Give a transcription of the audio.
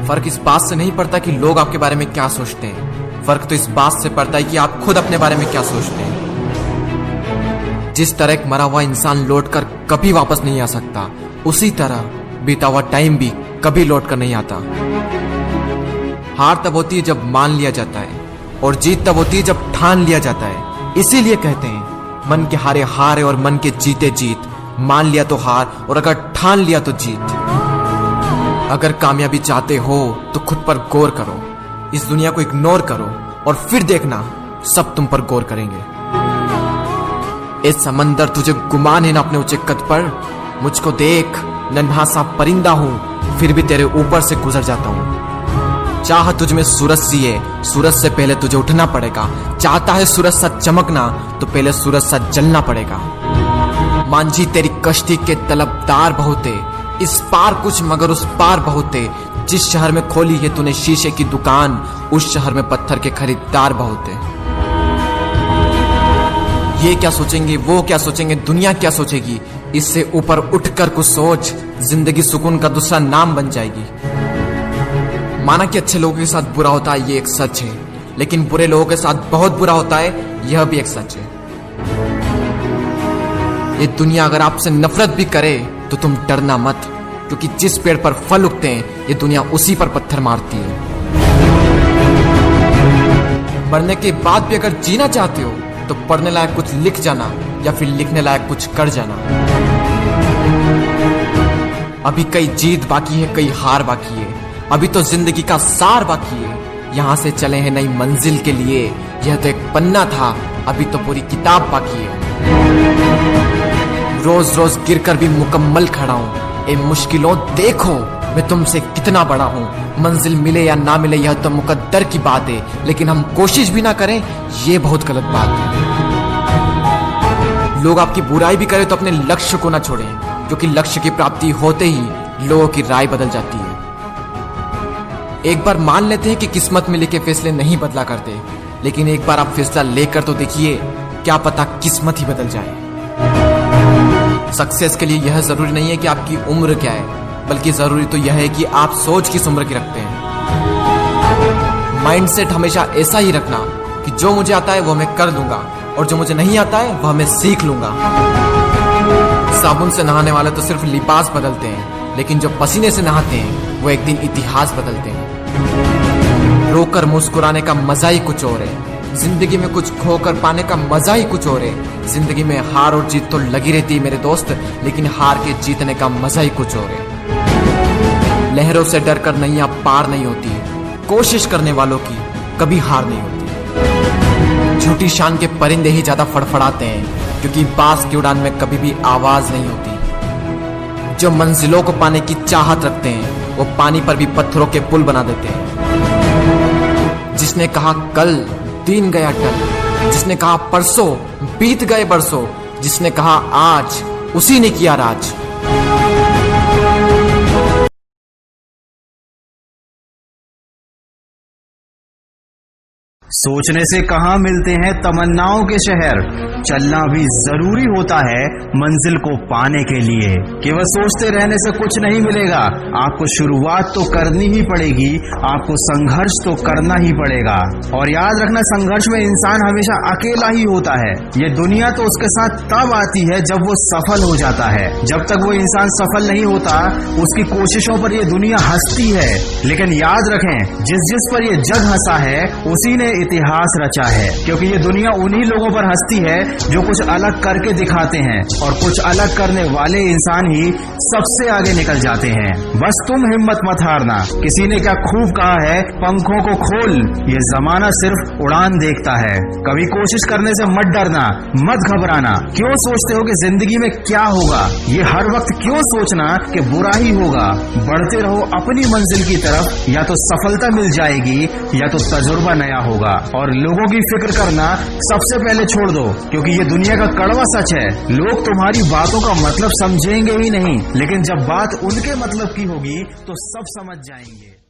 फर्क इस बात से नहीं पड़ता कि लोग आपके बारे में क्या सोचते हैं, फर्क तो इस बात से पड़ता है कि आप खुद अपने बारे में क्या सोचते हैं। जिस तरह एक मरा हुआ इंसान लौट कर कभी वापस नहीं आ सकता, उसी तरह बीता हुआ टाइम भी कभी लौट कर नहीं आता। हार तब होती है जब मान लिया जाता है, और जीत तब होती है जब ठान लिया जाता है। इसीलिए कहते हैं मन के हारे हार है और मन के जीते जीत। मान लिया तो हार, और अगर ठान लिया तो जीत। अगर कामयाबी चाहते हो तो खुद पर गौर करो, इस दुनिया को इग्नोर करो, और फिर देखना सब तुम पर गौर करेंगे। इस समंदर तुझे गुमान है ना अपने ऊंचे कद पर। मुझको देख, नन्हा सा परिंदा हूं, फिर भी तेरे ऊपर से गुजर जाता हूं। चाह तुझ में सूरज सी है, सूरज से पहले तुझे उठना पड़ेगा। चाहता है सूरज सा चमकना, तो पहले सूरज सा जलना पड़ेगा। मांझी तेरी कश्ती के तलबदार बहुत है, इस पार कुछ मगर उस पार बहुत है। जिस शहर में खोली है तूने शीशे की दुकान, उस शहर में पत्थर के खरीदार बहुत है। ये क्या सोचेंगे, वो क्या सोचेंगे, दुनिया क्या सोचेगी, इससे ऊपर उठकर कुछ सोच। जिंदगी सुकून का दूसरा नाम बन जाएगी। माना कि अच्छे लोगों के साथ बुरा होता है, ये एक सच है, लेकिन बुरे लोगों के साथ बहुत बुरा होता है, यह भी एक सच है। ये दुनिया अगर आपसे नफरत भी करे तो तुम डरना मत, क्योंकि जिस पेड़ पर फल उगते हैं ये दुनिया उसी पर पत्थर मारती है। मरने के बाद भी अगर जीना चाहते हो तो पढ़ने लायक कुछ लिख जाना, या फिर लिखने लायक कुछ कर जाना। अभी कई जीत बाकी है, कई हार बाकी है, अभी तो जिंदगी का सार बाकी है। यहाँ से चले हैं नई मंजिल के लिए, यह तो एक पन्ना था, अभी तो पूरी किताब बाकी है। रोज रोज गिरकर भी मुकम्मल खड़ा हूँ। ए मुश्किलों देखो मैं तुमसे कितना बड़ा हूँ। मंजिल मिले या ना मिले यह तो मुकद्दर की बात है, लेकिन हम कोशिश भी ना करें ये बहुत गलत बात है। लोग आपकी बुराई भी करें तो अपने लक्ष्य को ना छोड़ें, क्योंकि लक्ष्य की प्राप्ति होते ही लोगों की राय बदल जाती है। एक बार मान लेते हैं कि किस्मत में लिखे फैसले नहीं बदला करते, लेकिन एक बार आप फैसला लेकर तो देखिए, क्या पता किस्मत ही बदल जाए। सक्सेस के लिए यह जरूरी नहीं है कि आपकी उम्र क्या है, बल्कि जरूरी तो यह है कि आप सोच किस उम्र की रखते हैं। माइंडसेट हमेशा ऐसा ही रखना कि जो मुझे आता है वो मैं कर लूंगा, और जो मुझे नहीं आता है वह मैं सीख लूंगा। साबुन से नहाने वाले तो सिर्फ लिबास बदलते हैं, लेकिन जो पसीने से नहाते हैं वो एक दिन इतिहास बदलते हैं। रोकर मुस्कुराने का मजा ही कुछ और है, जिंदगी में कुछ खोकर पाने का मजा ही कुछ और है। जिंदगी में हार और जीत तो लगी रहती है मेरे दोस्त, लेकिन हार के जीतने का मजा ही कुछ और है। लहरों से डरकर नैया पार नहीं होती, कोशिश करने वालों की कभी हार नहीं होती। झूठी शान के परिंदे ही ज्यादा फड़फड़ाते हैं, क्योंकि बाज की उड़ान में कभी भी आवाज नहीं होती। जो मंजिलों को पाने की चाहत रखते हैं वो पानी पर भी पत्थरों के पुल बना देते हैं। जिसने कहा कल दिन गया टल, जिसने कहा परसों बीत गए बरसों, जिसने कहा आज उसी ने किया राज। सोचने से कहाँ मिलते हैं तमन्नाओं के शहर, चलना भी जरूरी होता है मंजिल को पाने के लिए। केवल सोचते रहने से कुछ नहीं मिलेगा, आपको शुरुआत तो करनी ही पड़ेगी, आपको संघर्ष तो करना ही पड़ेगा। और याद रखना, संघर्ष में इंसान हमेशा अकेला ही होता है। ये दुनिया तो उसके साथ तब आती है जब वो सफल हो जाता है। जब तक वो इंसान सफल नहीं होता, उसकी कोशिशों पर ये दुनिया हंसती है। लेकिन याद रखें, जिस जिस पर ये जग हंसा है उसी ने इतिहास रचा है, क्योंकि ये दुनिया उन्हीं लोगों पर हंसती है जो कुछ अलग करके दिखाते हैं, और कुछ अलग करने वाले इंसान ही सबसे आगे निकल जाते हैं। बस तुम हिम्मत मत हारना। किसी ने क्या खूब कहा है, पंखों को खोल, ये जमाना सिर्फ उड़ान देखता है। कभी कोशिश करने से मत डरना, मत घबराना। क्यों सोचते हो कि जिंदगी में क्या होगा, ये हर वक्त क्यों सोचना कि बुरा ही होगा। बढ़ते रहो अपनी मंजिल की तरफ, या तो सफलता मिल जाएगी या तो तजुर्बा नया होगा। और लोगों की फिक्र करना सबसे पहले छोड़ दो, क्योंकि ये दुनिया का कड़वा सच है। लोग तुम्हारी बातों का मतलब समझेंगे ही नहीं, लेकिन जब बात उनके मतलब की होगी तो सब समझ जाएंगे।